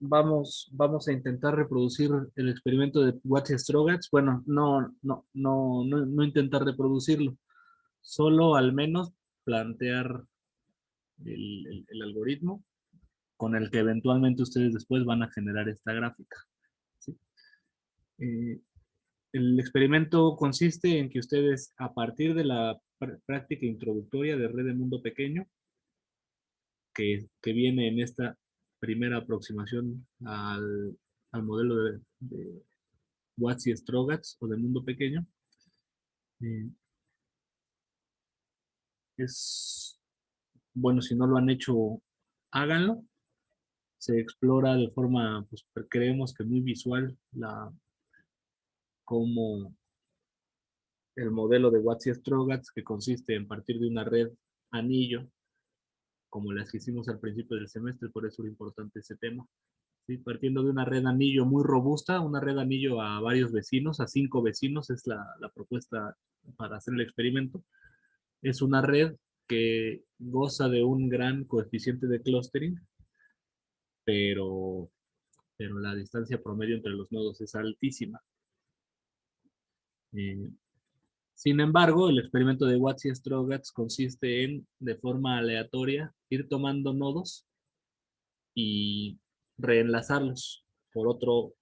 vamos a intentar reproducir el experimento de Watt-Strogatz. Bueno, no intentar reproducirlo, solo al menos plantear el algoritmo con el que eventualmente ustedes después van a generar esta gráfica. ¿Sí? Eh, el experimento consiste en que ustedes, a partir de la práctica introductoria de red de mundo pequeño, que viene en esta primera aproximación al modelo de Watts y Strogatz o de mundo pequeño, eh, es bueno, si no lo han hecho, háganlo. Se explora de forma, pues creemos que muy visual, cómo el modelo de Watts y Strogatz, que consiste en partir de una red anillo, como las que hicimos al principio del semestre, por eso es importante ese tema. ¿Sí? Partiendo de una red anillo muy robusta, una red anillo a varios vecinos, a 5 vecinos, es la propuesta para hacer el experimento. Es una red que goza de un gran coeficiente de clustering, pero, pero la distancia promedio entre los nodos es altísima. Eh, Sin embargo, el experimento de Watts y Strogatz consiste en, de forma aleatoria, ir tomando nodos y reenlazarlos por otro,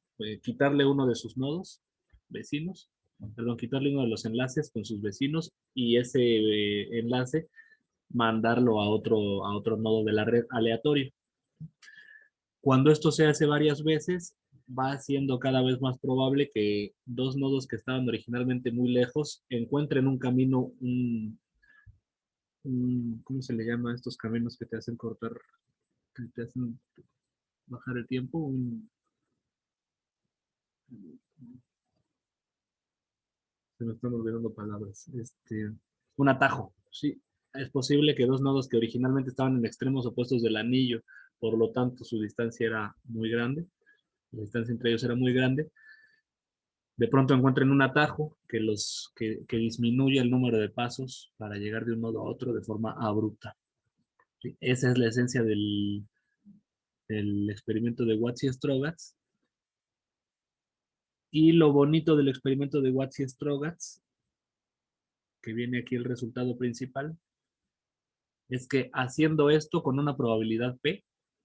quitarle uno de sus nodos vecinos, perdón, quitarle uno de los enlaces con sus vecinos y ese enlace mandarlo a otro nodo de la red aleatorio. Cuando esto se hace varias veces, va siendo cada vez más probable que dos nodos que estaban originalmente muy lejos encuentren un camino, ¿cómo se le llama a estos caminos que te hacen cortar, que te hacen bajar el tiempo? Se me están olvidando palabras. Un atajo, sí. Es posible que dos nodos que originalmente estaban en extremos opuestos del anillo, por lo tanto su distancia era muy grande, la distancia entre ellos era muy grande, de pronto encuentren un atajo que disminuye el número de pasos para llegar de un nodo a otro de forma abrupta. ¿Sí? Esa es la esencia del experimento de Watts y Strogatz. Y lo bonito del experimento de Watts y Strogatz, que viene aquí el resultado principal, es que haciendo esto con una probabilidad P,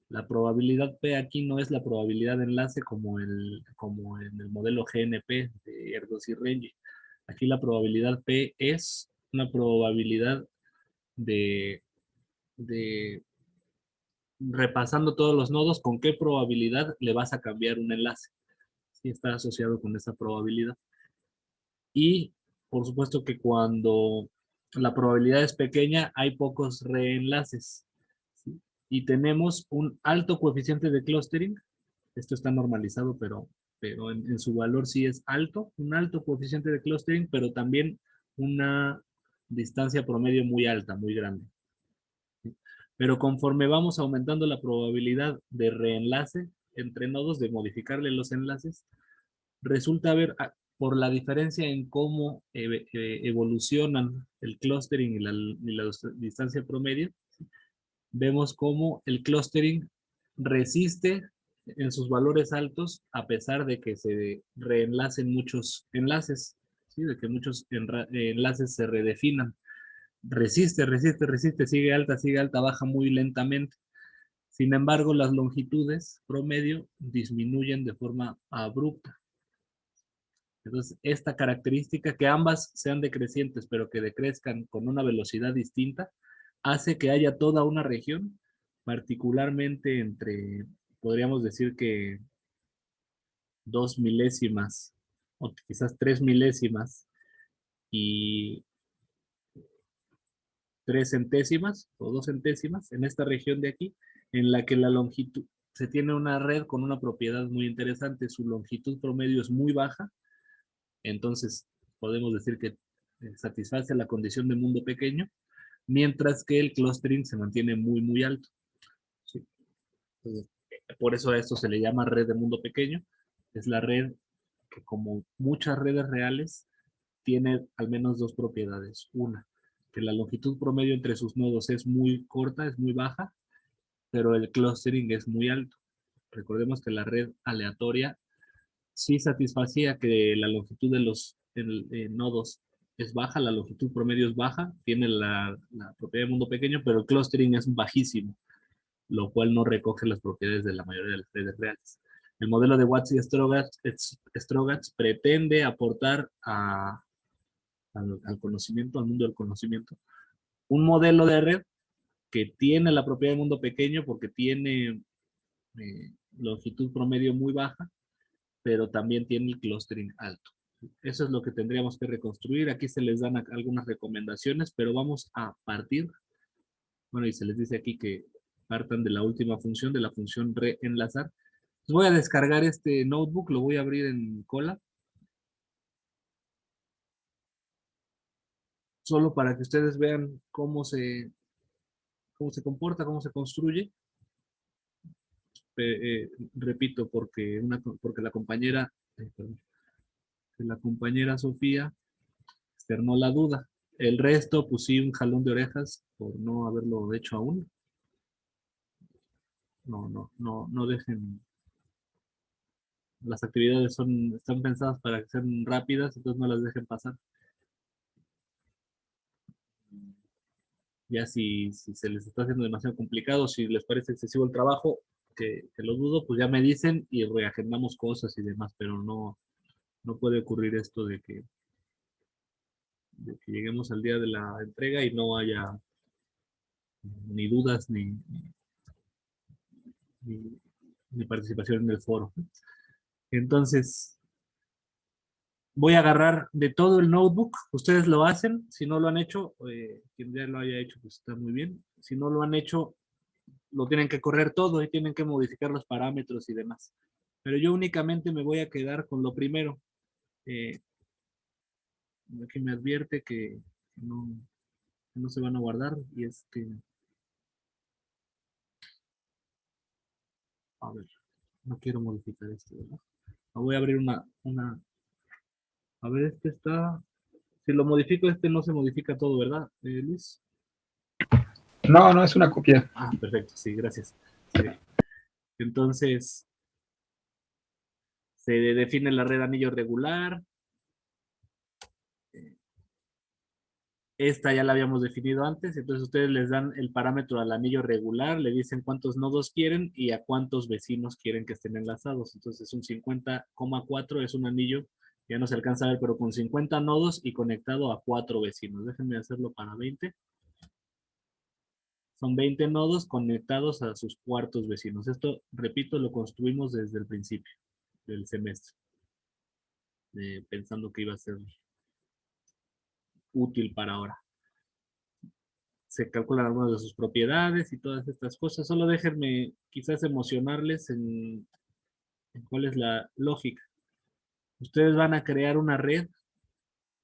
la probabilidad P aquí no es la probabilidad de enlace como en el modelo GNP de Erdős y Rengel. Aquí la probabilidad P es una probabilidad de, de repasando todos los nodos, con qué probabilidad le vas a cambiar un enlace. Sí, está asociado con esa probabilidad. Y por supuesto que cuando la probabilidad es pequeña, hay pocos reenlaces. ¿Sí? Y tenemos un alto coeficiente de clustering. Esto está normalizado, pero en su valor sí es alto, un alto coeficiente de clustering, pero también una distancia promedio muy alta, muy grande. ¿Sí? Pero conforme vamos aumentando la probabilidad de reenlace entre nodos, de modificarle los enlaces, resulta haber, por la diferencia en cómo evolucionan el clustering y la distancia promedio, vemos cómo el clustering resiste en sus valores altos a pesar de que se reenlacen muchos enlaces, ¿sí? De que muchos enlaces se redefinan. Resiste, sigue alta, baja muy lentamente. Sin embargo, las longitudes promedio disminuyen de forma abrupta. Entonces, esta característica, que ambas sean decrecientes, pero que decrezcan con una velocidad distinta, hace que haya toda una región, particularmente entre, podríamos decir que 2 milésimas, o quizás 3 milésimas y 3 centésimas o 2 centésimas, en esta región de aquí, en la que la longitud, se tiene una red con una propiedad muy interesante, su longitud promedio es muy baja, entonces podemos decir que satisface la condición de mundo pequeño, mientras que el clustering se mantiene muy, muy alto. ¿Sí? Entonces, por eso a esto se le llama red de mundo pequeño. Es la red que, como muchas redes reales, tiene al menos dos propiedades. Una, que la longitud promedio entre sus nodos es muy corta, es muy baja, pero el clustering es muy alto. recordemos que la red aleatoria sí satisfacía que la longitud de los nodos es baja, la longitud promedio es baja, tiene la propiedad de mundo pequeño, pero el clustering es bajísimo, lo cual no recoge las propiedades de la mayoría de las redes reales. El modelo de Watts y Strogatz pretende aportar al conocimiento, al mundo del conocimiento, un modelo de red que tiene la propiedad de mundo pequeño porque tiene longitud promedio muy baja, pero también tiene el clustering alto. Eso es lo que tendríamos que reconstruir. Aquí se les dan algunas recomendaciones, pero vamos a partir, bueno, y se les dice aquí que partan de la última función, de la función reenlazar. Voy a descargar este notebook, lo voy a abrir en Colab, solo para que ustedes vean cómo se comporta, cómo se construye. Repito, porque la compañera Sofía externó la duda. El resto, pues sí, un jalón de orejas por no haberlo hecho aún. No dejen. Las actividades están pensadas para que sean rápidas, entonces no las dejen pasar. Ya si se les está haciendo demasiado complicado, si les parece excesivo el trabajo, que lo dudo, pues ya me dicen y reagendamos cosas y demás, pero no puede ocurrir esto de que lleguemos al día de la entrega y no haya ni dudas ni participación en el foro. Entonces, voy a agarrar de todo el notebook. Ustedes lo hacen. Si no lo han hecho, quien ya lo haya hecho, pues está muy bien. Si no lo han hecho, lo tienen que correr todo y tienen que modificar los parámetros y demás. Pero yo únicamente me voy a quedar con lo primero. Eh, que me advierte que no se van a guardar y es que, a ver, no quiero modificar esto, ¿verdad? Voy a abrir a ver, este está, si lo modifico, este no se modifica todo, ¿verdad, Luis? No, no es una copia. Ah, perfecto, sí, gracias. Sí. Entonces, se define la red anillo regular. Esta ya la habíamos definido antes, entonces ustedes les dan el parámetro al anillo regular, le dicen cuántos nodos quieren y a cuántos vecinos quieren que estén enlazados. Entonces un 50,4 es un anillo, ya no se alcanza a ver, pero con 50 nodos y conectado a 4 vecinos. Déjenme hacerlo para 20. Son 20 nodos conectados a sus cuartos vecinos. Esto, repito, lo construimos desde el principio del semestre, pensando que iba a ser útil para ahora. Se calculan algunas de sus propiedades y todas estas cosas. Solo déjenme quizás emocionarles en cuál es la lógica. Ustedes van a crear una red,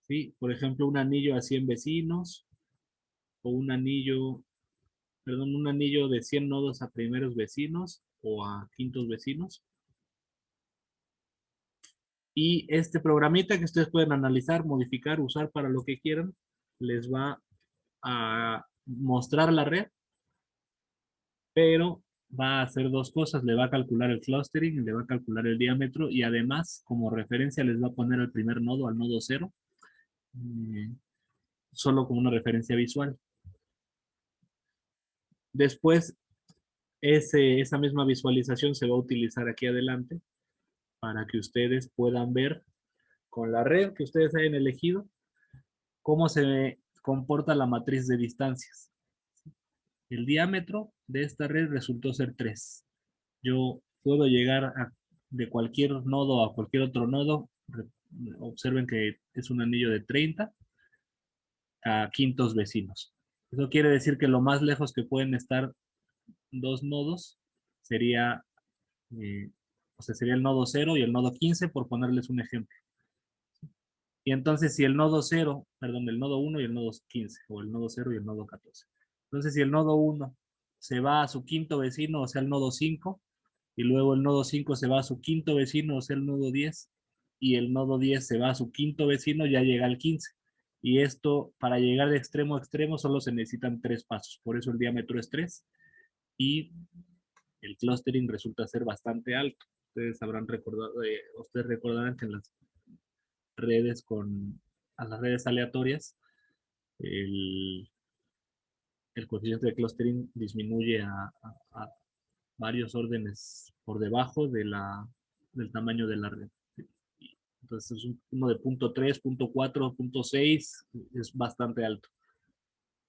¿sí? Por ejemplo, un anillo a 100 vecinos o un anillo de 100 nodos a primeros vecinos o a quintos vecinos. Y este programita que ustedes pueden analizar, modificar, usar para lo que quieran, les va a mostrar la red, pero va a hacer dos cosas. Le va a calcular el clustering, le va a calcular el diámetro y además, como referencia, les va a poner el primer nodo al nodo 0, solo como una referencia visual. Después, esa misma visualización se va a utilizar aquí adelante para que ustedes puedan ver con la red que ustedes hayan elegido cómo se comporta la matriz de distancias. El diámetro de esta red resultó ser 3. Yo puedo llegar de cualquier nodo a cualquier otro nodo. Observen que es un anillo de 30 a quintos vecinos. Eso quiere decir que lo más lejos que pueden estar dos nodos sería, sería el nodo 0 y el nodo 15, por ponerles un ejemplo. Y entonces si el nodo 0, perdón, el nodo 1 y el nodo 15, o el nodo 0 y el nodo 14. Entonces si el nodo 1 se va a su quinto vecino, o sea, el nodo 5, y luego el nodo 5 se va a su quinto vecino, o sea, el nodo 10, y el nodo 10 se va a su quinto vecino, ya llega al 15. Y esto, para llegar de extremo a extremo, solo se necesitan 3 pasos. Por eso el diámetro es 3. Y el clustering resulta ser bastante alto. Ustedes habrán recordado, ustedes recordarán que en las redes a las redes aleatorias, el coeficiente de clustering disminuye a varios órdenes por debajo del tamaño de la red. Entonces, uno de 0.3, 0.4, 0.6 es bastante alto.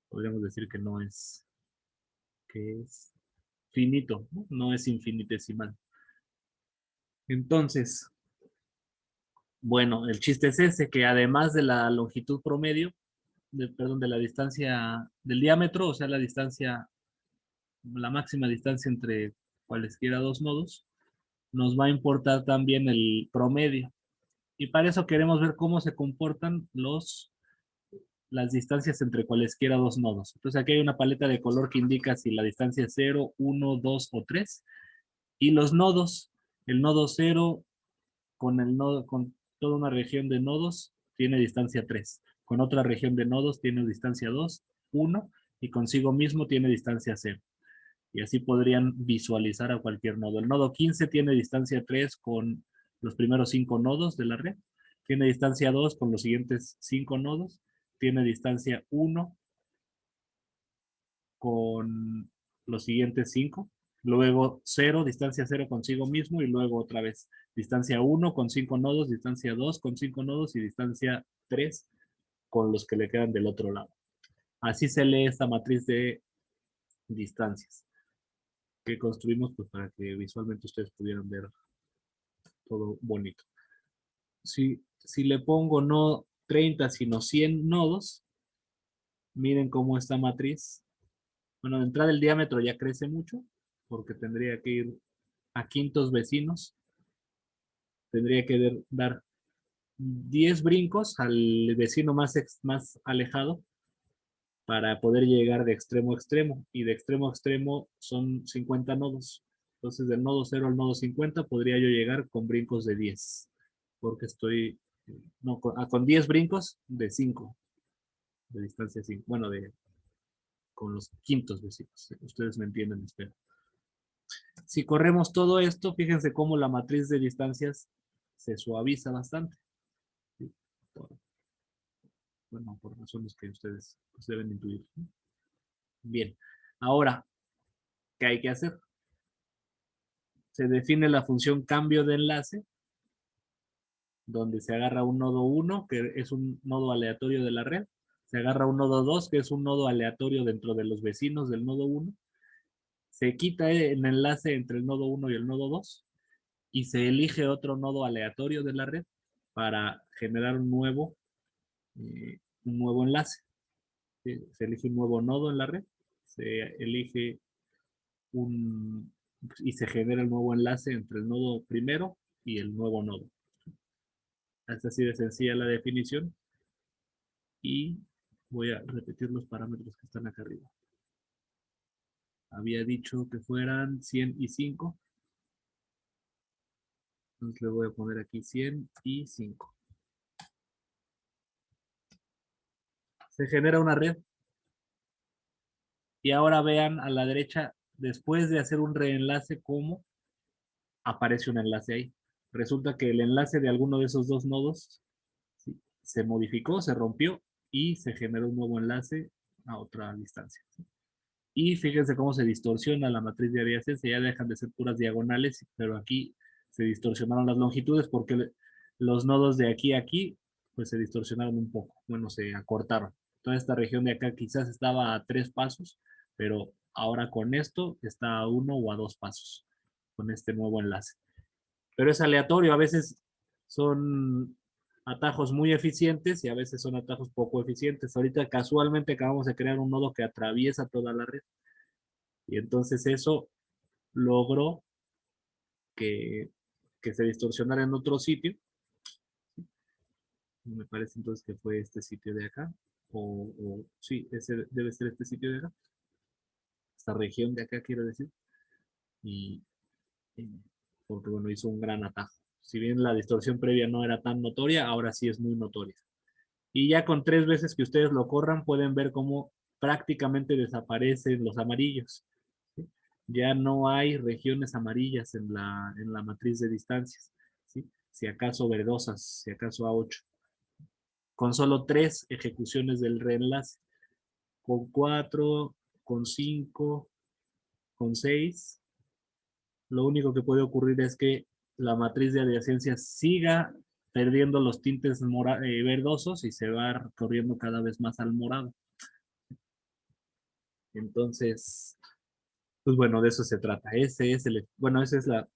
Podríamos decir que no es, que es finito, no es infinitesimal. Entonces, bueno, el chiste es ese, que además de la longitud promedio, perdón, de la distancia del diámetro, o sea, la distancia, la máxima distancia entre cualesquiera dos nodos, nos va a importar también el promedio. Y para eso queremos ver cómo se comportan las distancias entre cualesquiera dos nodos. Entonces aquí hay una paleta de color que indica si la distancia es 0, 1, 2 o 3. Y los nodos, el nodo 0 con toda una región de nodos tiene distancia 3. Con otra región de nodos tiene distancia 2, 1 y consigo mismo tiene distancia 0. Y así podrían visualizar a cualquier nodo. El nodo 15 tiene distancia 3 con los primeros 5 nodos de la red. Tiene distancia 2 con los siguientes 5 nodos. Tiene distancia 1 con los siguientes 5. Luego 0, distancia 0 consigo mismo y luego otra vez distancia 1 con 5 nodos, distancia 2 con 5 nodos y distancia 3 con los que le quedan del otro lado. Así se lee esta matriz de distancias que construimos pues, para que visualmente ustedes pudieran ver todo bonito. Si le pongo no 30 sino 100 nodos, miren cómo esta matriz, bueno, de entrada el diámetro ya crece mucho porque tendría que ir a quintos vecinos, tendría que dar 10 brincos al vecino más alejado para poder llegar de extremo a extremo, y de extremo a extremo son 50 nodos. Entonces, del nodo 0 al nodo 50 podría yo llegar con brincos de 10, porque estoy, no, con 10 brincos de 5, de distancia 5, bueno, con los quintos vecinos. Ustedes me entienden, espero. Si corremos todo esto, fíjense cómo la matriz de distancias se suaviza bastante. ¿Sí? Bueno, por razones que ustedes pues, deben intuir. Bien, ahora, ¿qué hay que hacer? Se define la función cambio de enlace, donde se agarra un nodo 1, que es un nodo aleatorio de la red, se agarra un nodo 2, que es un nodo aleatorio dentro de los vecinos del nodo 1, se quita el enlace entre el nodo 1 y el nodo 2, y se elige otro nodo aleatorio de la red para generar un nuevo enlace. ¿Sí? Se elige un nuevo nodo en la red, se elige y se genera el nuevo enlace entre el nodo primero y el nuevo nodo. Es así de sencilla la definición. Y voy a repetir los parámetros que están acá arriba. Había dicho que fueran 100 y 5. Entonces le voy a poner aquí 100 y 5. Se genera una red. Y ahora vean a la derecha, después de hacer un reenlace, cómo aparece un enlace ahí. Resulta que el enlace de alguno de esos dos nodos ¿sí? Se modificó, se rompió y se generó un nuevo enlace a otra distancia. ¿Sí? Y fíjense cómo se distorsiona la matriz de adiacencia, ya dejan de ser puras diagonales, pero aquí se distorsionaron las longitudes porque los nodos de aquí a aquí pues se distorsionaron un poco, bueno, se acortaron. Toda esta región de acá quizás estaba a 3 pasos, pero ahora con esto está a 1 o a 2 pasos, con este nuevo enlace. Pero es aleatorio, a veces son atajos muy eficientes y a veces son atajos poco eficientes. Ahorita casualmente acabamos de crear un nodo que atraviesa toda la red. Y entonces eso logró que se distorsionara en otro sitio. Me parece entonces que fue este sitio de acá. Sí, ese debe ser este sitio de acá. Esta región de acá, quiero decir. Y porque, bueno, hizo un gran atajo. Si bien la distorsión previa no era tan notoria, ahora sí es muy notoria. Y ya con 3 veces que ustedes lo corran, pueden ver cómo prácticamente desaparecen los amarillos. ¿Sí? ya no hay regiones amarillas en la matriz de distancias, ¿sí? Si acaso verdosas, si acaso A8. Con solo 3 ejecuciones del reenlace. Con 4, con 5, con 6, lo único que puede ocurrir es que la matriz de adyacencia siga perdiendo los tintes verdosos y se va corriendo cada vez más al morado. Entonces, pues bueno, de eso se trata. Esa es la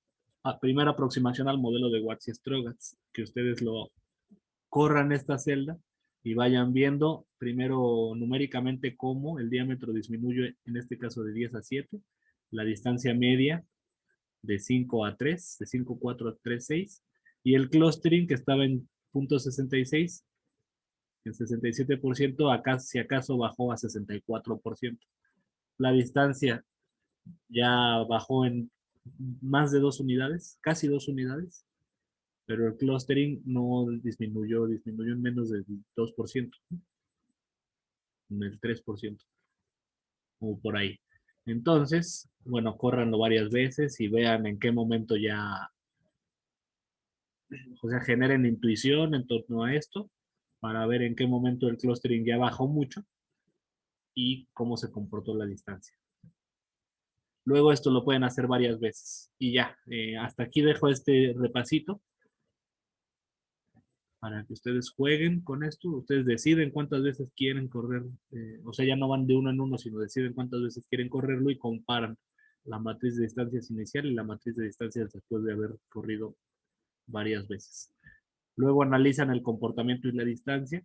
primera aproximación al modelo de Watts y Strogatz, que ustedes lo corran esta celda y vayan viendo primero numéricamente cómo el diámetro disminuye, en este caso de 10 a 7, la distancia media de 5 a 3, de 5,4 a 3,6, y el clustering que estaba en .66, en 67%, acá si acaso bajó a 64%. La distancia ya bajó en más de 2 unidades, casi 2 unidades, pero el clustering no disminuyó, disminuyó en menos del 2%, en el 3%, o por ahí. Entonces, bueno, córranlo varias veces y vean en qué momento ya, o sea, generen intuición en torno a esto para ver en qué momento el clustering ya bajó mucho y cómo se comportó la distancia. Luego esto lo pueden hacer varias veces. Y ya, hasta aquí dejo este repasito para que ustedes jueguen con esto. Ustedes deciden cuántas veces quieren correr, o sea, ya no van de uno en uno, sino deciden cuántas veces quieren correrlo y comparan la matriz de distancias inicial y la matriz de distancias después de haber corrido varias veces. Luego analizan el comportamiento y la distancia.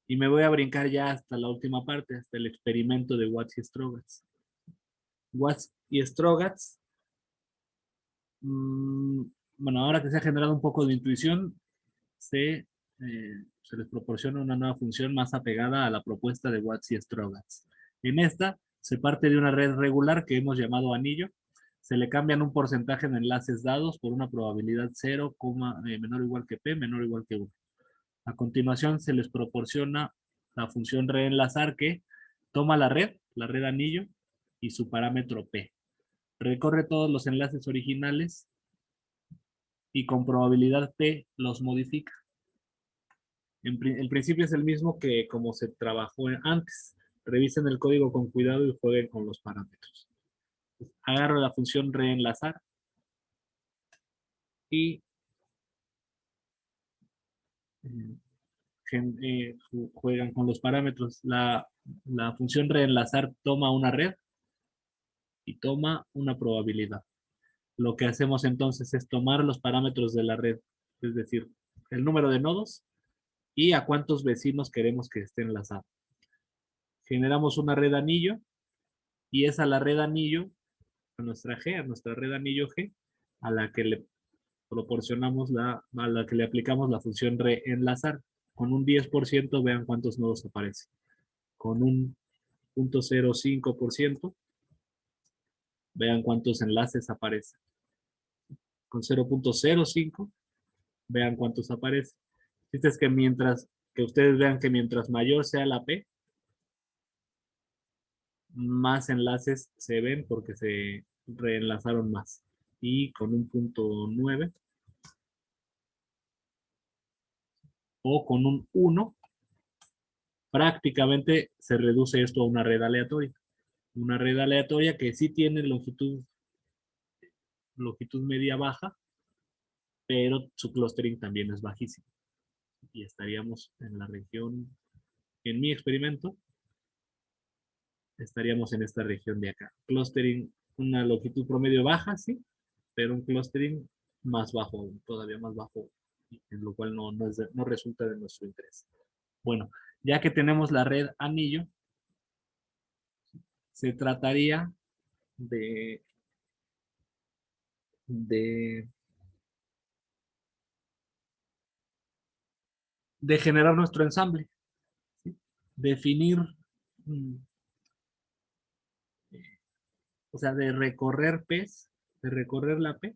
Y me voy a brincar ya hasta la última parte, hasta el experimento de Watts y Strogatz. Watts y Strogatz, bueno, ahora que se ha generado un poco de intuición, se les proporciona una nueva función más apegada a la propuesta de Watts y Strogatz. En esta se parte de una red regular que hemos llamado anillo. Se le cambian un porcentaje de enlaces dados por una probabilidad 0, menor o igual que P, menor o igual que 1. A continuación se les proporciona la función reenlazar que toma la red anillo y su parámetro P. Recorre todos los enlaces originales y con probabilidad P los modifica. El principio es el mismo que como se trabajó antes. Revisen el código con cuidado y jueguen con los parámetros. Agarro la función reenlazar y juegan con los parámetros. La función reenlazar toma una red y toma una probabilidad. Lo que hacemos entonces es tomar los parámetros de la red, es decir, el número de nodos y a cuántos vecinos queremos que esté enlazado. Generamos una red anillo y es a la red anillo, a nuestra red anillo G, a la que le proporcionamos a la que le aplicamos la función reenlazar. Con un 10%, vean cuántos nodos aparecen. Con un 0.05%, vean cuántos enlaces aparecen. Con 0.05, vean cuántos aparecen. Es que ustedes vean que mientras mayor sea la P, más enlaces se ven porque se reenlazaron más. Y con un 0.9 o con un 1, prácticamente se reduce esto a una red aleatoria. Una red aleatoria que sí tiene longitud media baja, pero su clustering también es bajísimo. Y estaríamos en la región, en mi experimento, estaríamos en esta región de acá. Clustering, una longitud promedio baja, sí, pero un clustering más bajo, todavía más bajo, en lo cual no resulta de nuestro interés. Bueno, ya que tenemos la red anillo, se trataría de, de, de generar nuestro ensamble, ¿sí? Definir, mm, o sea, de recorrer P's, de recorrer la P,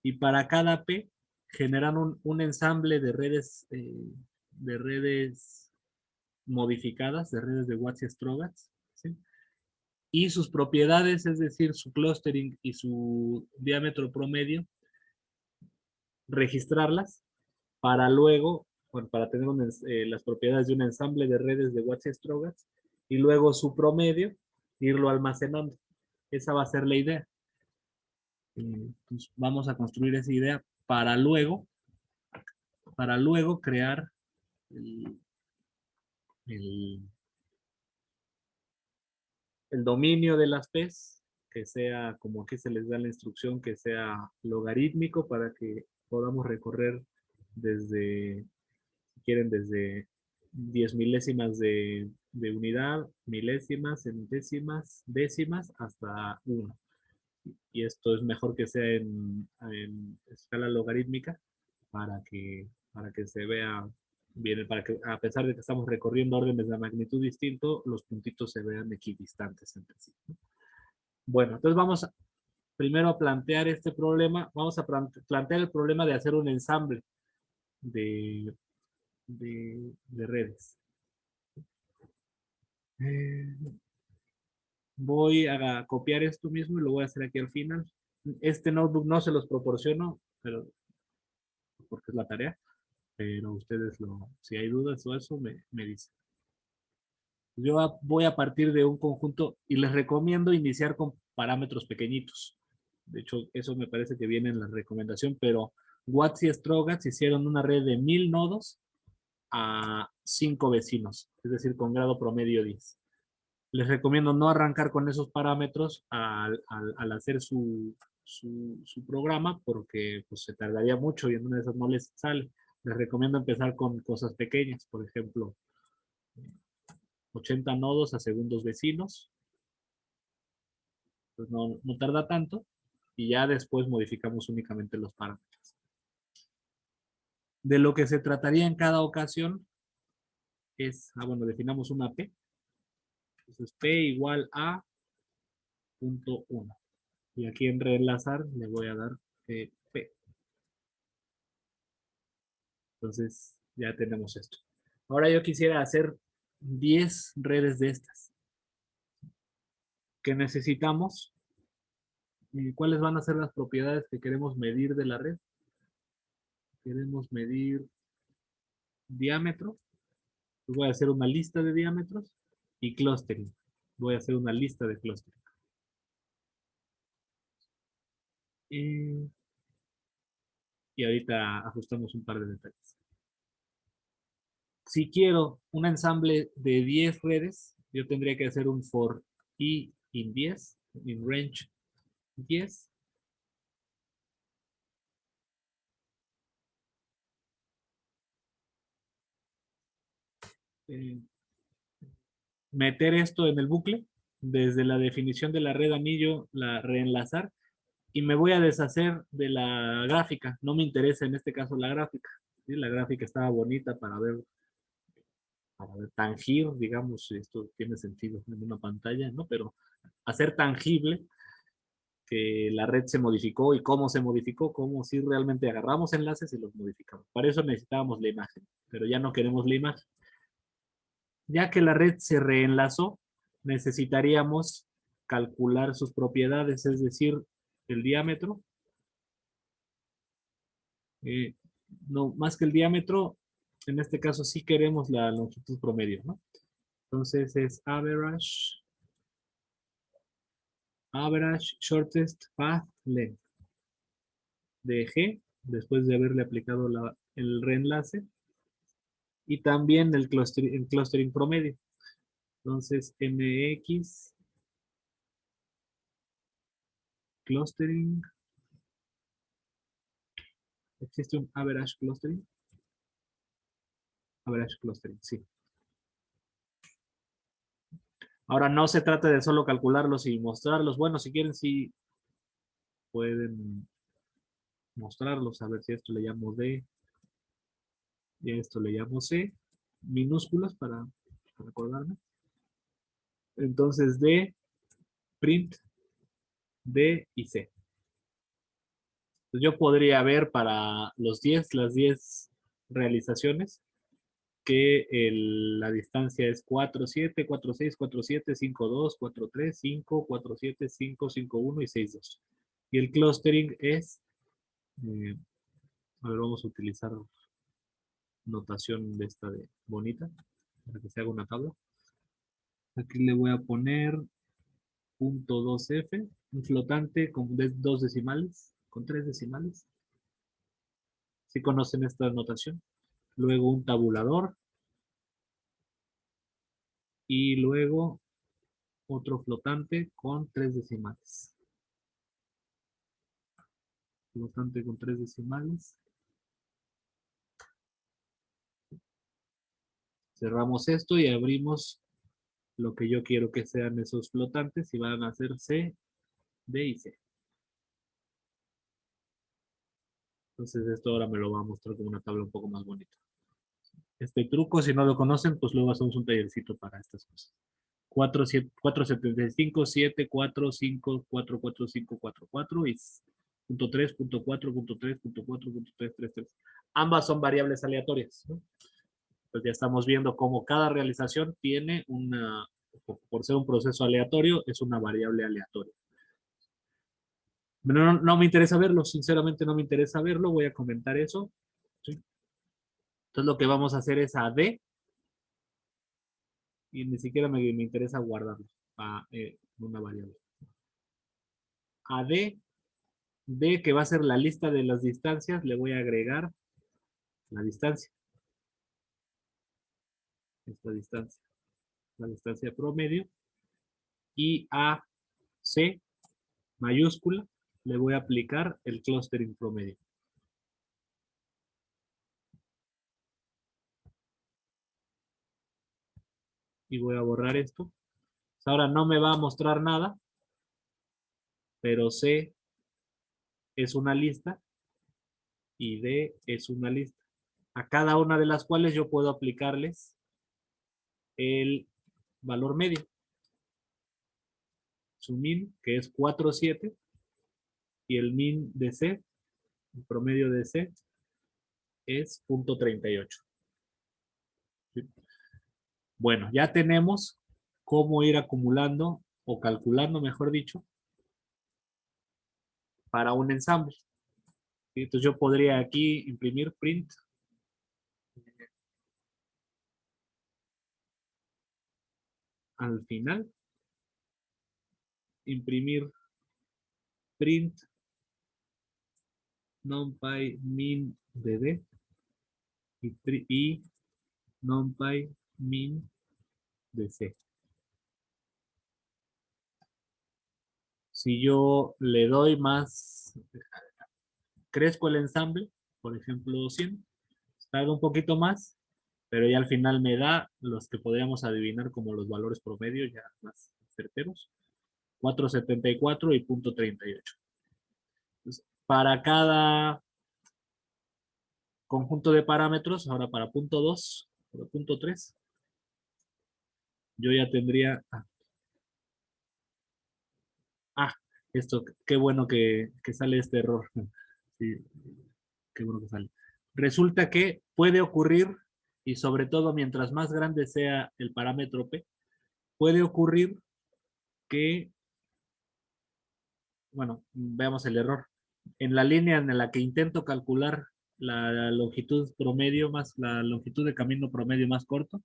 y para cada P generar un ensamble de redes modificadas, de redes de Watts y Strogatz, ¿sí? y sus propiedades, es decir, su clustering y su diámetro promedio, registrarlas para luego, bueno, para tener las propiedades de un ensamble de redes de Watts y Strogatz, y luego su promedio, irlo almacenando. Esa va a ser la idea. Pues vamos a construir esa idea para luego crear el, el dominio de las P's, que sea, como aquí se les da la instrucción, que sea logarítmico para que podamos recorrer desde, si quieren, desde 10 milésimas de unidad, milésimas, centésimas, décimas, hasta 1. Y esto es mejor que sea en escala logarítmica para que se vea bien, para que a pesar de que estamos recorriendo órdenes de magnitud distinto, los puntitos se vean equidistantes entre sí, ¿no? Bueno, entonces vamos primero a plantear este problema, vamos a plantear el problema de hacer un ensamble de, de redes. Voy a copiar esto mismo y lo voy a hacer aquí al final. Este notebook no se los proporciono, pero porque es la tarea, pero ustedes si hay dudas o eso, me dicen. Yo voy a partir de un conjunto y les recomiendo iniciar con parámetros pequeñitos. De hecho, eso me parece que viene en la recomendación, pero Watts y Strogatz hicieron una red de 1000 nodos a 5 vecinos, es decir, con grado promedio 10. Les recomiendo no arrancar con esos parámetros al hacer su programa, porque pues, se tardaría mucho y en una de esas no les sale. Les recomiendo empezar con cosas pequeñas, por ejemplo, 80 nodos a segundos vecinos, pues no tarda tanto, y ya después modificamos únicamente los parámetros. De lo que se trataría en cada ocasión es, bueno, definamos una P. Entonces P igual a punto 1. Y aquí en reenlazar le voy a dar P. Entonces ya tenemos esto. Ahora yo quisiera hacer 10 redes de estas. ¿Qué necesitamos? ¿Cuáles van a ser las propiedades que queremos medir de la red? Queremos medir diámetro. Voy a hacer una lista de diámetros y clustering. Voy a hacer una lista de clustering. Y ahorita ajustamos un par de detalles. Si quiero un ensamble de 10 redes, yo tendría que hacer un for i in 10, in range 10. Meter esto en el bucle, desde la definición de la red anillo, la reenlazar, y me voy a deshacer de la gráfica. No me interesa en este caso la gráfica. ¿Sí? La gráfica estaba bonita para ver tangir, digamos, si esto tiene sentido en una pantalla, ¿no? Pero hacer tangible que la red se modificó y cómo se modificó, cómo si realmente agarramos enlaces y los modificamos. Para eso necesitábamos la imagen, pero ya no queremos la imagen. Ya que la red se reenlazó, necesitaríamos calcular sus propiedades, es decir, el diámetro. No, más que el diámetro, en este caso sí queremos la longitud promedio, ¿no? Entonces es average shortest path length de G, después de haberle aplicado el reenlace, y también el clustering promedio. Entonces MX clustering, existe un average clustering. Average clustering, sí. Ahora no se trata de solo calcularlos y mostrarlos. Bueno, si quieren, sí pueden mostrarlos. A ver si esto le llamo D y a esto le llamo C. Minúsculas para acordarme. Entonces D, print, D y C. Entonces yo podría ver para las 10 realizaciones, que la distancia es 4, 7, 4, 6, 4, 7, 5, 2, 4, 3, 5, 4, 7, 5, 5, 1 y 6, 2. Y el clustering es, a ver, vamos a utilizar notación de esta de bonita, para que se haga una tabla. Aquí le voy a poner .2f, un flotante con 2 decimales, con 3 decimales. ¿Sí conocen esta notación? Luego un tabulador. Y luego otro flotante con 3 decimales. Flotante con 3 decimales. Cerramos esto y abrimos lo que yo quiero que sean esos flotantes y van a ser C, D y C. Entonces esto ahora me lo va a mostrar como una tabla un poco más bonita. Este truco, si no lo conocen, pues luego hacemos un tallercito para estas cosas. 4, 7, 4, 75, 7, 4, 5, 4, 4, 5, 4, 4 y punto 3, punto 4, punto 3, punto 4, punto 3, 3, 3. Ambas son variables aleatorias, ¿no? Pues ya estamos viendo cómo cada realización tiene una, por ser un proceso aleatorio, es una variable aleatoria. No me interesa verlo, sinceramente no me interesa verlo, voy a comentar eso. ¿Sí? Entonces lo que vamos a hacer es a D, y ni siquiera me interesa guardarlo a una variable. A D, D que va a ser la lista de las distancias, le voy a agregar la distancia. Esta distancia, la distancia promedio. Y a C mayúscula, le voy a aplicar el clustering promedio. Y voy a borrar esto. Ahora no me va a mostrar nada, pero C es una lista y D es una lista. A cada una de las cuales yo puedo aplicarles el valor medio. Su min, que es 4,7, y el min de C, el promedio de C, es 0.38. ¿Sí? Bueno, ya tenemos cómo ir acumulando, o calculando, mejor dicho, para un ensamble. ¿Sí? Entonces yo podría aquí imprimir print al final, imprimir print numpy min de D y numpy min de C. Si yo le doy más, crezco el ensamble, por ejemplo 100, tarda un poquito más, pero ya al final me da los que podríamos adivinar como los valores promedio ya más certeros, 4,74 y 0.38. Entonces, para cada conjunto de parámetros, ahora para punto 2, para punto 3, yo ya tendría, esto, qué bueno que sale este error. Sí, qué bueno que sale. Resulta que puede ocurrir, y sobre todo mientras más grande sea el parámetro P, puede ocurrir que, bueno, veamos el error. En la línea en la que intento calcular la longitud promedio más la longitud de camino promedio más corto,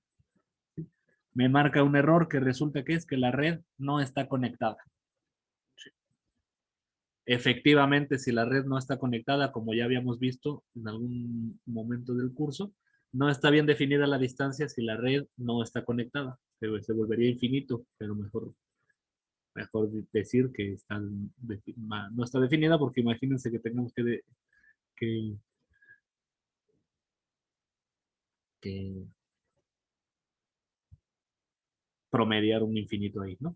me marca un error que resulta que es que la red no está conectada. Efectivamente, si la red no está conectada, como ya habíamos visto en algún momento del curso, no está bien definida la distancia si la red no está conectada. Se volvería infinito, pero mejor decir que no está definida, porque imagínense que tenemos que, que promediar un infinito ahí, ¿no?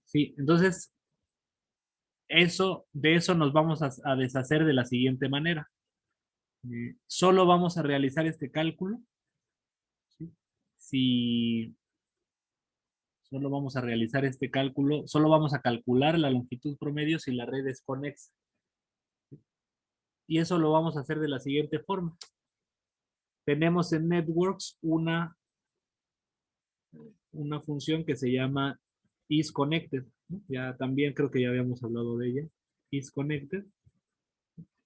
Sí, entonces de eso nos vamos a deshacer de la siguiente manera. Solo vamos a realizar este cálculo, ¿sí? Si solo vamos a realizar este cálculo, solo vamos a calcular la longitud promedio si la red es conexa. Y eso lo vamos a hacer de la siguiente forma. tenemos en networks una función que se llama isConnected, ¿no? Ya también creo que ya habíamos hablado de ella. IsConnected.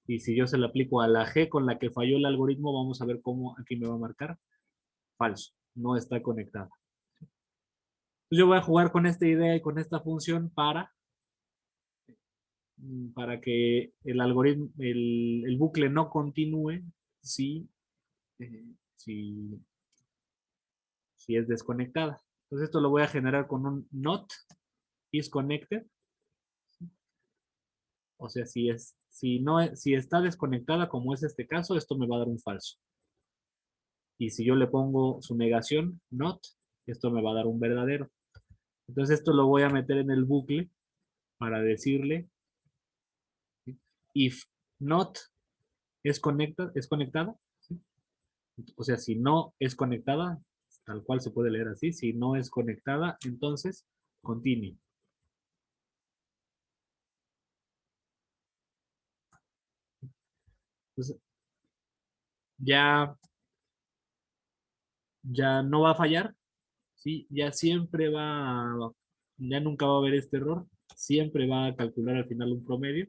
Y si yo se la aplico a la G con la que falló el algoritmo, vamos a ver cómo aquí me va a marcar. Falso, no está conectada. Yo voy a jugar con esta idea y con esta función para que el algoritmo, el bucle no continúe si, si, si es desconectada. Entonces esto lo voy a generar con un not is connected. O sea, si está desconectada, como es este caso, esto me va a dar un falso. Y si yo le pongo su negación, not, esto me va a dar un verdadero. Entonces esto lo voy a meter en el bucle para decirle if not es conectada. ¿Sí? O sea, si no es conectada, tal cual se puede leer así, si no es conectada, entonces continue. Entonces, ya no va a fallar, ¿sí? Ya nunca va a haber este error, siempre va a calcular al final un promedio,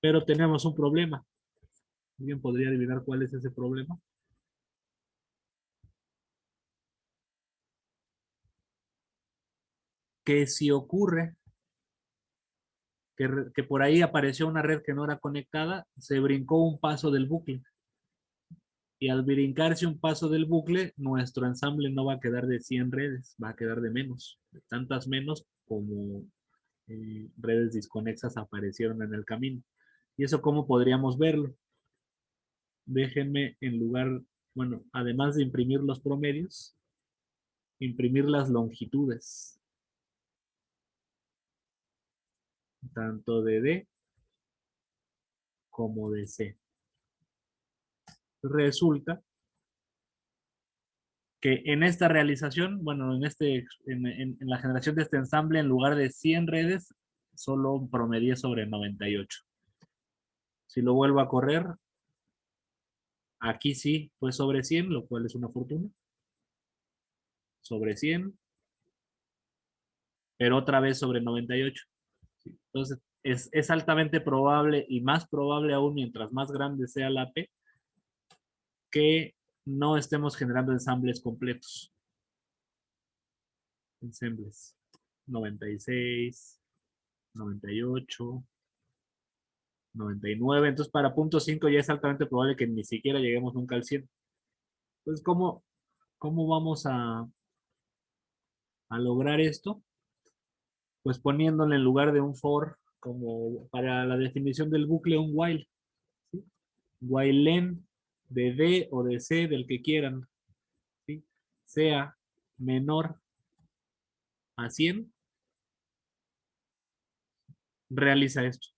pero tenemos un problema. ¿Alguien podría adivinar cuál es ese problema? Que si ocurre que por ahí apareció una red que no era conectada, se brincó un paso del bucle. Y al brincarse un paso del bucle, nuestro ensamble no va a quedar de 100 redes, va a quedar de menos, de tantas menos como redes desconexas aparecieron en el camino. ¿Y eso cómo podríamos verlo? Déjenme bueno, además de imprimir los promedios, imprimir las longitudes, tanto de D como de C. Resulta que en esta realización, bueno, en la generación de este ensamble, en lugar de 100 redes, solo promedié sobre 98. Si lo vuelvo a correr, aquí sí fue sobre 100, lo cual es una fortuna. Sobre 100, pero otra vez sobre 98. Entonces, es altamente probable y más probable aún mientras más grande sea la P, que no estemos generando ensambles completos. Ensambles 96, 98, 99. Entonces, para punto 5 ya es altamente probable que ni siquiera lleguemos nunca al 100. Entonces, ¿cómo vamos a lograr esto? Pues poniéndole en lugar de un for, como para la definición del bucle, un while. ¿Sí? While len de D o de C, del que quieran, ¿sí? Sea menor a 100, realiza esto.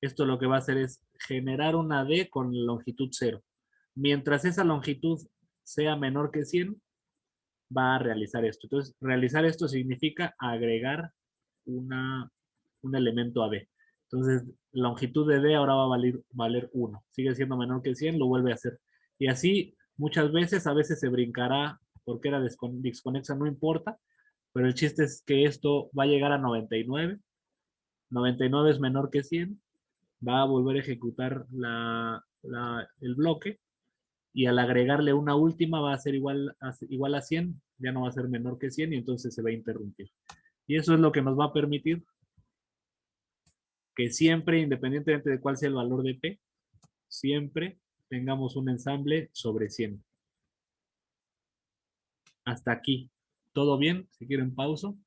Esto lo que va a hacer es generar una D con longitud 0. Mientras esa longitud sea menor que 100, va a realizar esto. Entonces, realizar esto significa agregar un elemento a D. Entonces, longitud de D ahora va a valer 1. Sigue siendo menor que 100, lo vuelve a hacer. Y así, muchas veces, a veces se brincará porque era desconexa, no importa, pero el chiste es que esto va a llegar a 99. 99 es menor que 100, va a volver a ejecutar el bloque y al agregarle una última va a ser igual a 100, ya no va a ser menor que 100 y entonces se va a interrumpir. Y eso es lo que nos va a permitir que siempre, independientemente de cuál sea el valor de P, siempre tengamos un ensamble sobre 100. Hasta aquí. ¿Todo bien? Si quieren pauso.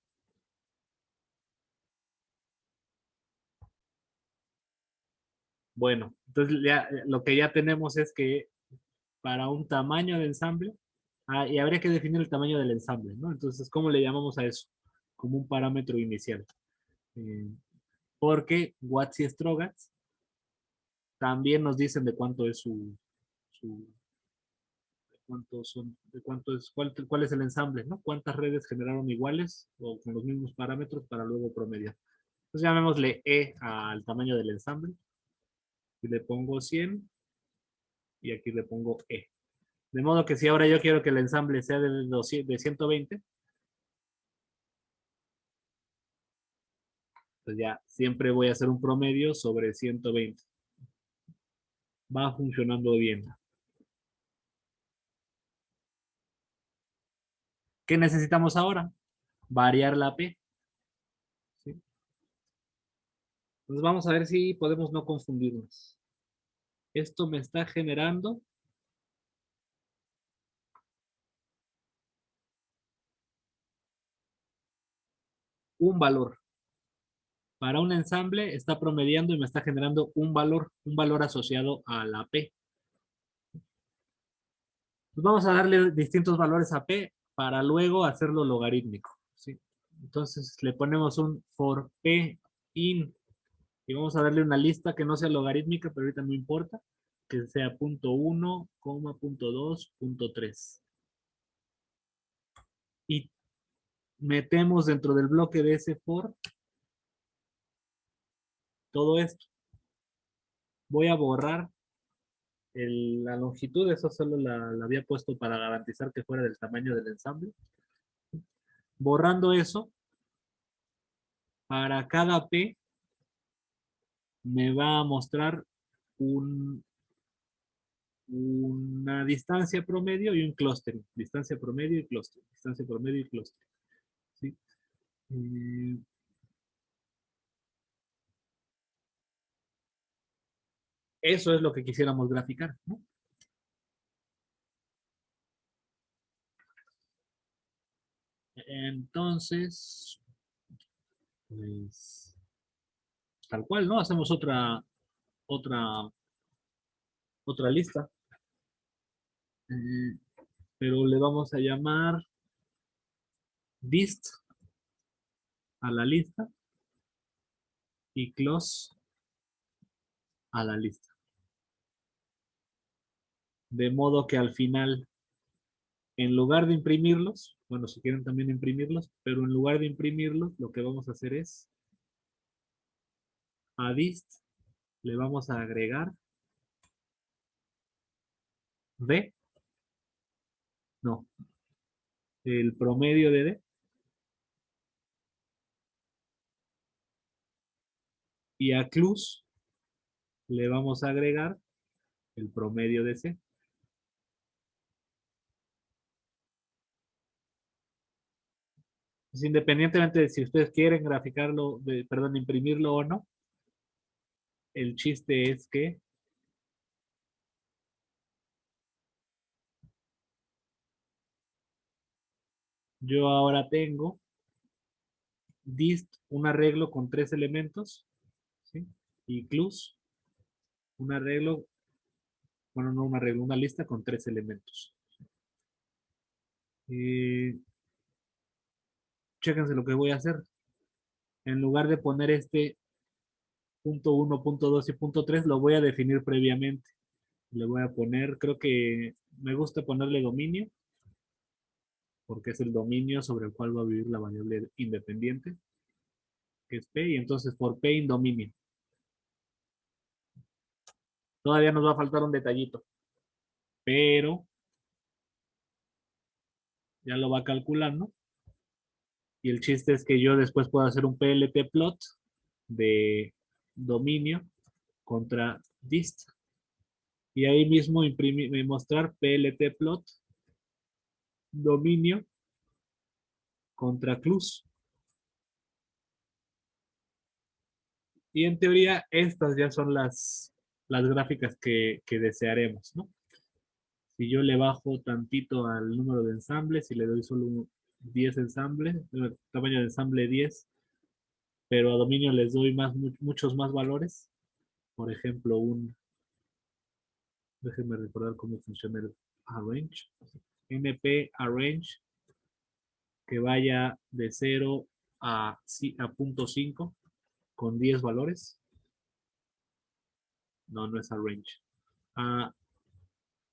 Bueno, entonces ya, lo que ya tenemos es que para un tamaño de ensamble, y habría que definir el tamaño del ensamble, ¿no? Entonces, ¿cómo le llamamos a eso? Como un parámetro inicial. Eh, porque Watts y Strogatz también nos dicen de cuánto es cuál es el ensamble, ¿no? Cuántas redes generaron iguales o con los mismos parámetros para luego promediar. Entonces llamémosle E al tamaño del ensamble. Y le pongo 100 y aquí le pongo E. De modo que si ahora yo quiero que el ensamble sea de 120, pues ya siempre voy a hacer un promedio sobre 120. Va funcionando bien. ¿Qué necesitamos ahora? Variar la P. ¿Sí? Entonces vamos a ver si podemos no confundirnos. Esto me está generando un valor. Para un ensamble está promediando y me está generando un valor asociado a la P. Pues vamos a darle distintos valores a P para luego hacerlo logarítmico. ¿Sí? Entonces le ponemos un for P in y vamos a darle una lista que no sea logarítmica, pero ahorita no importa, que sea punto 1, punto 2, punto 3. Y metemos dentro del bloque de ese for todo esto. Voy a borrar la longitud, eso solo la había puesto para garantizar que fuera del tamaño del ensamble. Borrando eso, para cada P me va a mostrar una distancia promedio y un clustering. Distancia promedio y clustering. Distancia promedio y clustering. ¿Sí? Eso es lo que quisiéramos graficar, ¿no? Entonces, pues, tal cual, ¿no? Hacemos otra, otra lista. Eh, pero le vamos a llamar dist a la lista y close a la lista. De modo que al final, en lugar de imprimirlos, bueno, si quieren también imprimirlos, pero en lugar de imprimirlos, lo que vamos a hacer es a dist le vamos a agregar D, no, el promedio de D, y a clus le vamos a agregar el promedio de C. Pues independientemente de si ustedes quieren graficarlo, perdón, imprimirlo o no, el chiste es que yo ahora tengo dist un arreglo con 3 elementos, ¿sí? Y clus un arreglo, bueno, no un arreglo, una lista con 3 elementos. Chéquense lo que voy a hacer. En lugar de poner este punto 1, punto 2 y punto 3, lo voy a definir previamente. Le voy a poner, creo que me gusta ponerle dominio, porque es el dominio sobre el cual va a vivir la variable independiente, que es P, y entonces por P in dominio. Todavía nos va a faltar un detallito, pero ya lo va calculando. Y el chiste es que yo después puedo hacer un PLT plot de dominio contra dist. Y ahí mismo mostrar PLT plot dominio contra clus. Y en teoría estas ya son las gráficas que desearemos, ¿no? Si yo le bajo tantito al número de ensambles y le doy solo 10 ensambles, tamaño de ensamble 10, pero a dominio les doy muchos más valores. Por ejemplo, déjenme recordar cómo funciona el arrange. NP arrange que vaya de 0 a 0.5 con 10 valores. No, no es arrange. A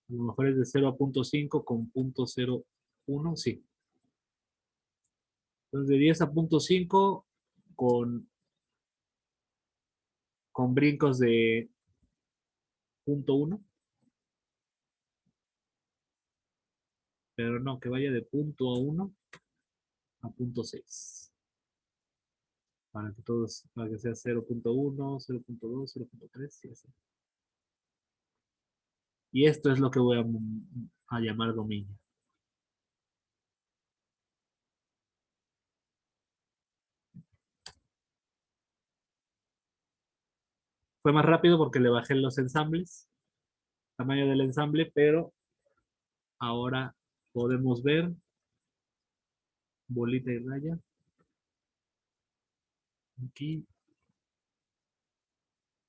lo mejor es de 0 a 0.5 con 0.01, sí. Entonces de 10 a 0.5 con brincos de 0.1. Pero no, que vaya de punto 1 a punto 6. Para que sea 0.1, 0.2, 0.3 y así. Y esto es lo que voy a llamar dominio. Fue más rápido porque le bajé los ensambles, tamaño del ensamble, pero ahora podemos ver bolita y raya. Aquí.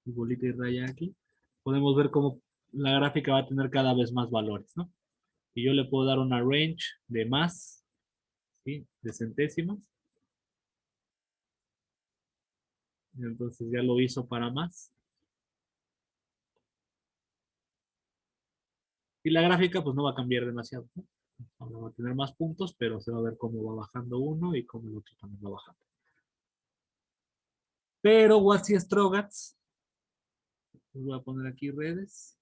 Y bolita y raya aquí. Podemos ver cómo la gráfica va a tener cada vez más valores, ¿no? Y yo le puedo dar una range de más, ¿sí? De centésimas. Y entonces ya lo hizo para más. Y la gráfica pues no va a cambiar demasiado, ¿no? Ahora va a tener más puntos, pero se va a ver cómo va bajando uno y cómo el otro también va bajando. Pero Watts y Strogatz, les voy a poner aquí redes.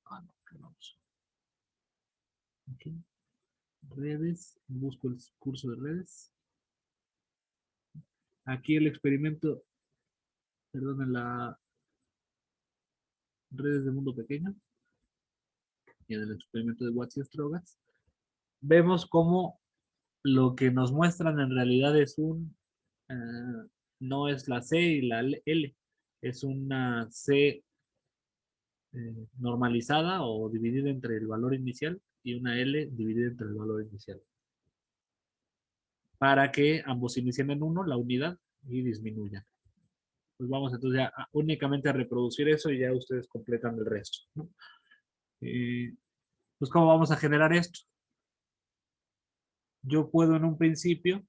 Ah, no, que vamos. Aquí. Redes, busco el curso de redes. Aquí el experimento, perdón, en la redes de mundo pequeño y en el experimento de Watts y Strogatz, vemos cómo lo que nos muestran en realidad es no es la C y la L, es una C normalizada o dividida entre el valor inicial y una L dividida entre el valor inicial. Para que ambos inicien en 1, la unidad, y disminuyan. Pues vamos entonces únicamente a reproducir eso y ya ustedes completan el resto, ¿no? Pues ¿cómo vamos a generar esto? Yo puedo en un principio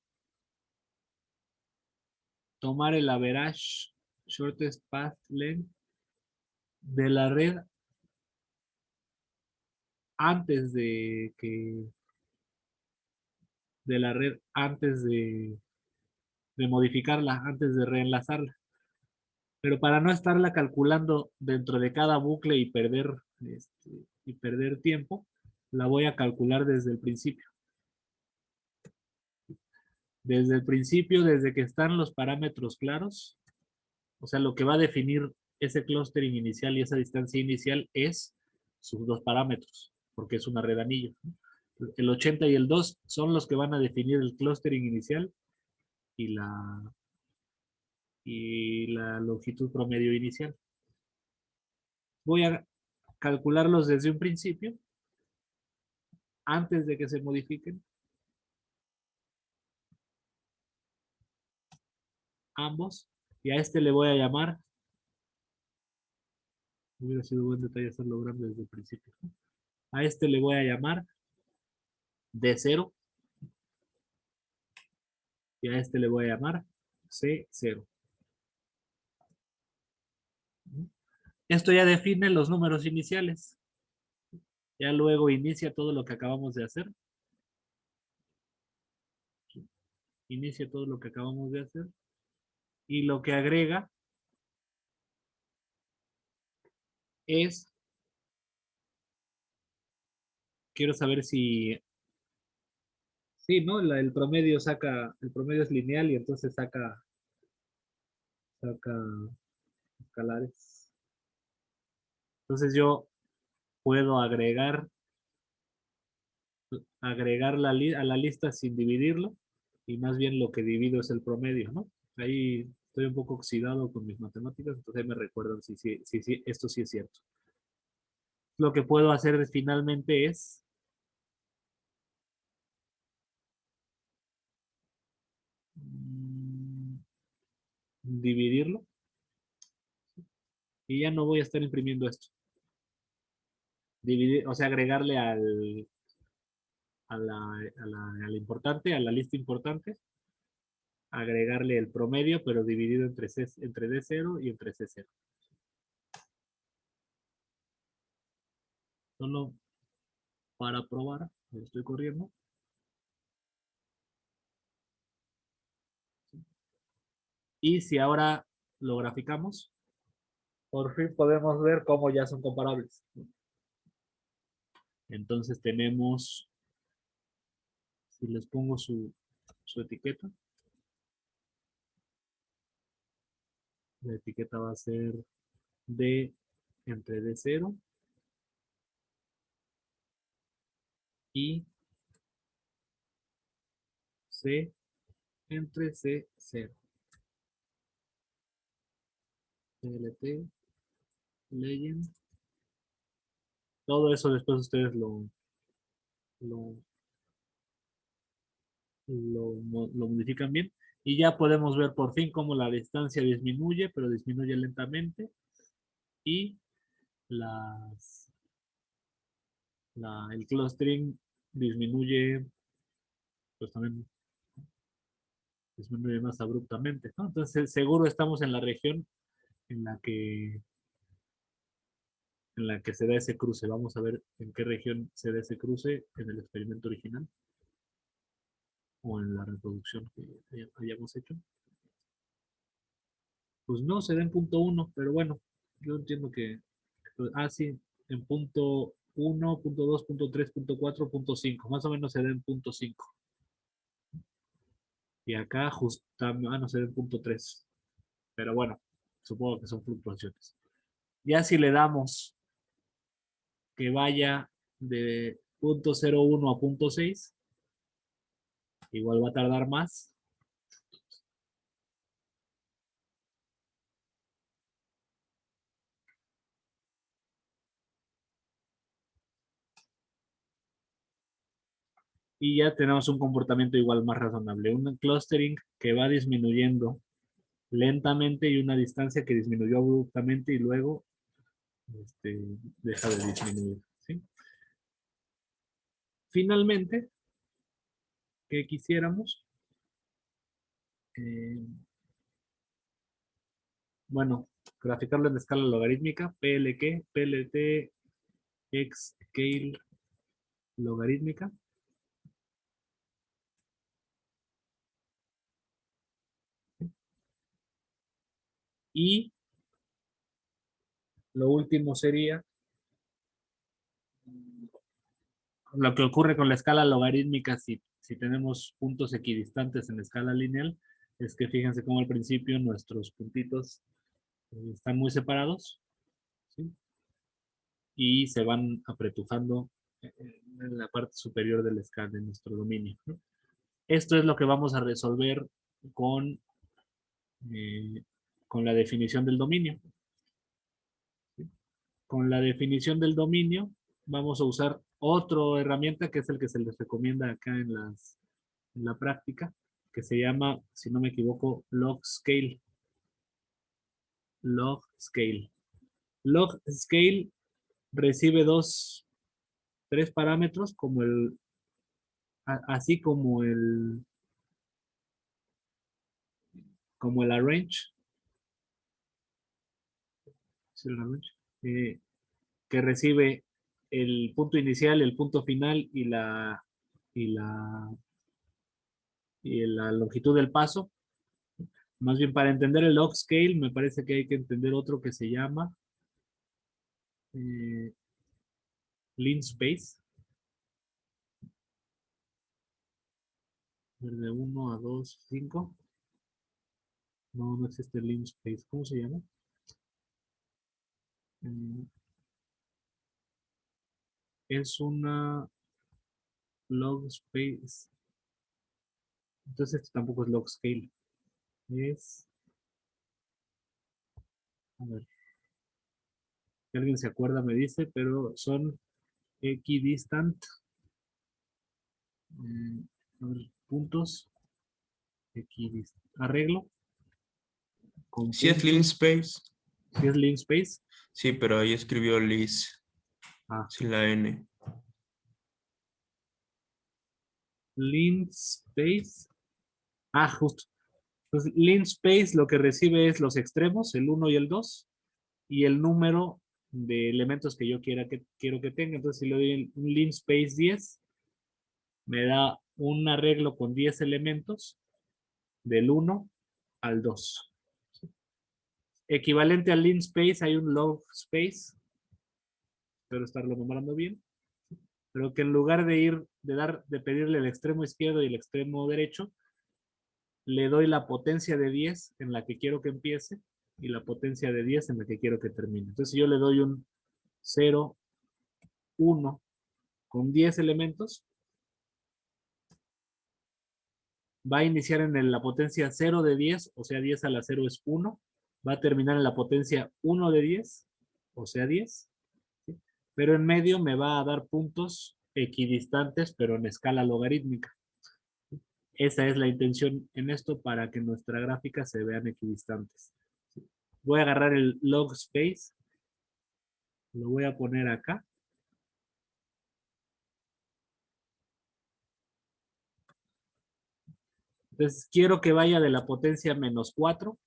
tomar el average shortest path length de la red antes de modificarla, antes de reenlazarla. Pero para no estarla calculando dentro de cada bucle y perder tiempo, la voy a calcular desde el principio. Desde el principio, desde que están los parámetros claros, o sea, lo que va a definir ese clustering inicial y esa distancia inicial es sus dos parámetros, porque es una red anillo, ¿no? El 80 y el 2 son los que van a definir el clustering inicial y la longitud promedio inicial. Voy a calcularlos desde un principio, antes de que se modifiquen ambos, y a este le voy a llamar, hubiera sido buen detalle hacerlo grande desde el principio, ¿no? A este le voy a llamar D0 y a este le voy a llamar C0. Esto ya define los números iniciales. Ya luego inicia todo lo que acabamos de hacer. Inicia todo lo que acabamos de hacer. Y lo que agrega es, quiero saber si, sí, ¿no? El promedio es lineal y entonces saca escalares. Entonces yo puedo agregar a la lista sin dividirlo y más bien lo que divido es el promedio, ¿no? Ahí estoy un poco oxidado con mis matemáticas, entonces ahí me recuerdan si esto sí es cierto. Lo que puedo hacer finalmente es dividirlo y ya no voy a estar imprimiendo esto. Dividir, o sea, agregarle al importante, a la lista importante, agregarle el promedio, pero dividido entre D0 y entre C0. Solo para probar, lo estoy corriendo. Y si ahora lo graficamos, por fin podemos ver cómo ya son comparables. Entonces tenemos, si les pongo su etiqueta, la etiqueta va a ser D entre D0 y C entre C0. TLT, legend. Todo eso después ustedes lo, lo modifican bien. Y ya podemos ver por fin cómo la distancia disminuye, pero disminuye lentamente. Y el clustering disminuye, pues también disminuye más abruptamente, ¿no? Entonces seguro estamos en la región en la que se da ese cruce. Vamos a ver en qué región se da ese cruce en el experimento original o en la reproducción que hayamos hecho. Pues no, se da en punto 1, pero bueno, yo entiendo que, sí, en punto 1, punto 2, punto 3, punto 4, punto 5, más o menos se da en punto 5. Y acá no se da en punto 3, pero bueno, supongo que son fluctuaciones. Ya si le damos que vaya de punto 0,1 a punto 6, igual va a tardar más. Y ya tenemos un comportamiento igual más razonable. Un clustering que va disminuyendo lentamente y una distancia que disminuyó abruptamente y luego deja de disminuir. ¿Sí? Finalmente, ¿qué quisiéramos? Bueno, graficarlo en escala logarítmica, PLT, X scale logarítmica. Y lo último sería lo que ocurre con la escala logarítmica si tenemos puntos equidistantes en la escala lineal, es que fíjense cómo al principio nuestros puntitos están muy separados, ¿sí? Y se van apretujando en la parte superior de la escala de nuestro dominio, ¿no? Esto es lo que vamos a resolver con, eh, con la definición del dominio. ¿Sí? Con la definición del dominio vamos a usar otra herramienta que es el que se les recomienda acá en la práctica, que se llama, si no me equivoco, log scale. Log scale. Log scale recibe tres parámetros así como el arrange, ¿sí, el arrange? Que recibe el punto inicial, el punto final y la longitud del paso. Más bien, para entender el log scale, me parece que hay que entender otro que se llama eh, linspace. De 1 a 2, 5. No, no existe linspace. ¿Cómo se llama? Es una log space. Entonces esto tampoco es log scale. A ver, si alguien se acuerda me dice, pero son equidistant. A ver, puntos. Arreglo con Sí es puntos. Linspace. Si es linspace. Sí, pero ahí escribió Liz. Ah, Sin la N. linspace. Ah, justo. Entonces, linspace lo que recibe es los extremos, el 1 y el 2, y el número de elementos que yo quiero que tenga. Entonces, si le doy un linspace 10, me da un arreglo con 10 elementos del 1 al 2. Equivalente al linspace hay un log space, espero estarlo nombrando bien, pero que en lugar de pedirle el extremo izquierdo y el extremo derecho, le doy la potencia de 10 en la que quiero que empiece y la potencia de 10 en la que quiero que termine. Entonces, si yo le doy un 0, 1 con 10 elementos, va a iniciar en la potencia 0 de 10, o sea, 10 a la 0 es 1. Va a terminar en la potencia 1 de 10, o sea, 10. ¿Sí? Pero en medio me va a dar puntos equidistantes, pero en escala logarítmica. Esa es la intención en esto para que nuestra gráfica se vean equidistantes. Voy a agarrar el log space, lo voy a poner acá. Entonces quiero que vaya de la potencia menos 4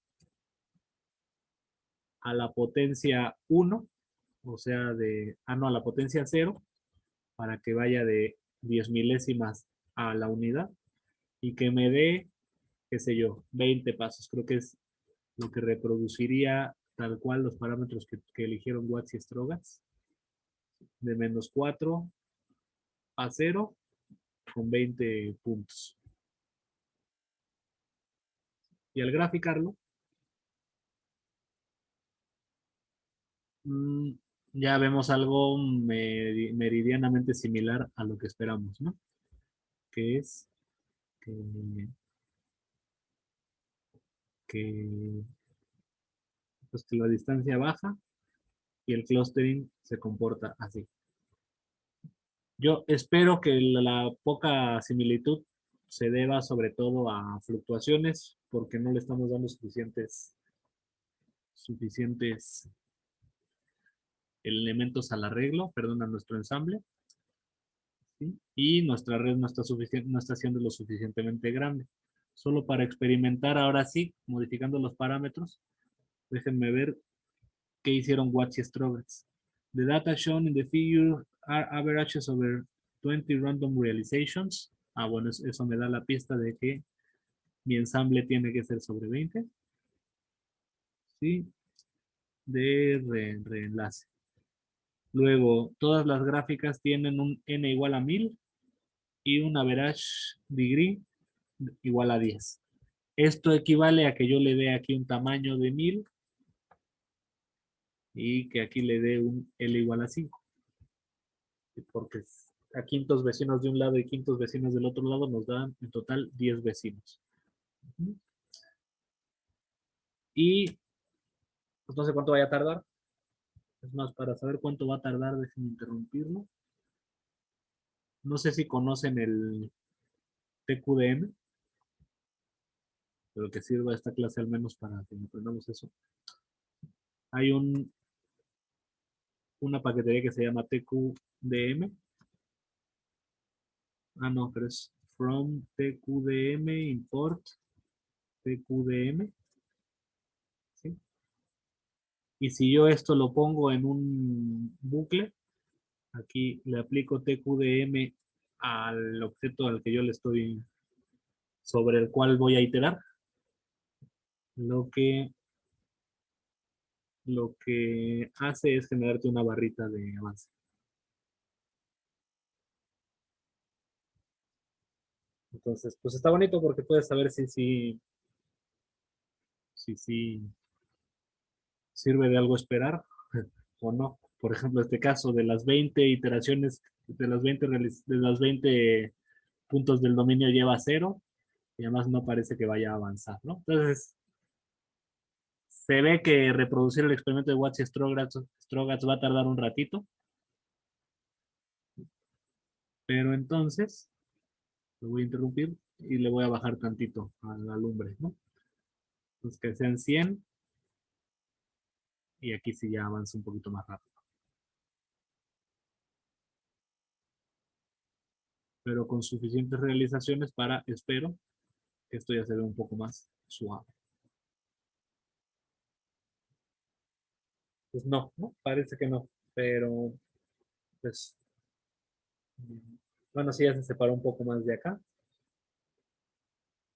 a la potencia 1, o sea, a la potencia 0, para que vaya de 10 milésimas a la unidad y que me dé, qué sé yo, 20 pasos. Creo que es lo que reproduciría tal cual los parámetros que eligieron Watts y Strogatz, de menos 4 a 0 con 20 puntos. Y al graficarlo, ya vemos algo meridianamente similar a lo que esperamos, ¿no? Que es que, pues, que la distancia baja y el clustering se comporta así. Yo espero que la poca similitud se deba sobre todo a fluctuaciones, porque no le estamos dando suficientes elementos al arreglo, perdón, a nuestro ensamble. ¿Sí? Y nuestra red no está siendo lo suficientemente grande. Solo para experimentar ahora sí, modificando los parámetros, déjenme ver qué hicieron Watts y Strogatz. The data shown in the figure are averages over 20 random realizations. Bueno, eso me da la pista de que mi ensamble tiene que ser sobre 20. ¿Sí? De reenlace. Luego, todas las gráficas tienen un n igual a 1000 y un average degree igual a 10. Esto equivale a que yo le dé aquí un tamaño de 1000 y que aquí le dé un L igual a 5. Porque a quintos vecinos de un lado y quintos vecinos del otro lado nos dan en total 10 vecinos. Y pues no sé cuánto vaya a tardar. Es más, para saber cuánto va a tardar, déjenme interrumpirlo. No sé si conocen el TQDM, pero que sirva esta clase al menos para que aprendamos eso. Hay una paquetería que se llama TQDM. No, pero es from TQDM import TQDM. ¿Sí? Y si yo esto lo pongo en un bucle, aquí le aplico TQDM al objeto al que yo le estoy, sobre el cual voy a iterar, lo que hace es generarte una barrita de avance. Entonces, pues está bonito porque puedes saber si sirve de algo esperar o no. Por ejemplo, este caso de las 20 iteraciones, de las 20 puntos del dominio lleva 0 y además no parece que vaya a avanzar, ¿no? Entonces, se ve que reproducir el experimento de Watts y Strogatz va a tardar un ratito, pero entonces lo voy a interrumpir y le voy a bajar tantito a la lumbre, ¿no? Entonces que sean 100 y aquí sí ya avanza un poquito más rápido. Pero con suficientes realizaciones para, espero, que esto ya se vea un poco más suave. Pues no, parece que no, pero pues, bueno, sí ya se separó un poco más de acá,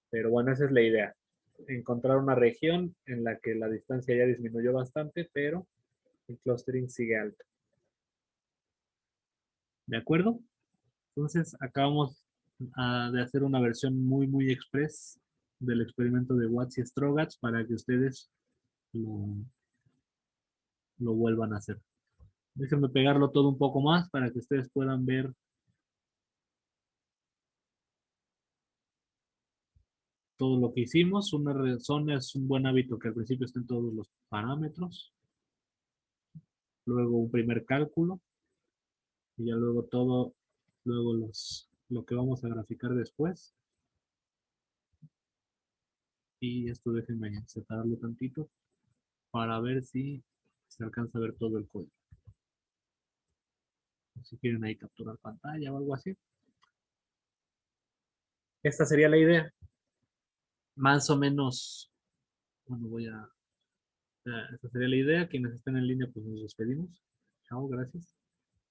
pero bueno, esa es la idea. Encontrar una región en la que la distancia ya disminuyó bastante, pero el clustering sigue alto. ¿De acuerdo? Entonces, acabamos de hacer una versión muy express del experimento de Watts y Strogatz para que ustedes lo, lo vuelvan a hacer. Déjenme pegarlo todo un poco más para que ustedes puedan ver todo lo que hicimos. Una razón es un buen hábito que al principio estén todos los parámetros. Luego un primer cálculo. Y ya luego todo, luego lo que vamos a graficar después. Y esto déjenme separarlo tantito para ver si se alcanza a ver todo el código. Si quieren ahí capturar pantalla o algo así. Esta sería la idea. Más o menos, bueno, esta sería la idea. Quienes estén en línea, pues nos despedimos. Chao, gracias.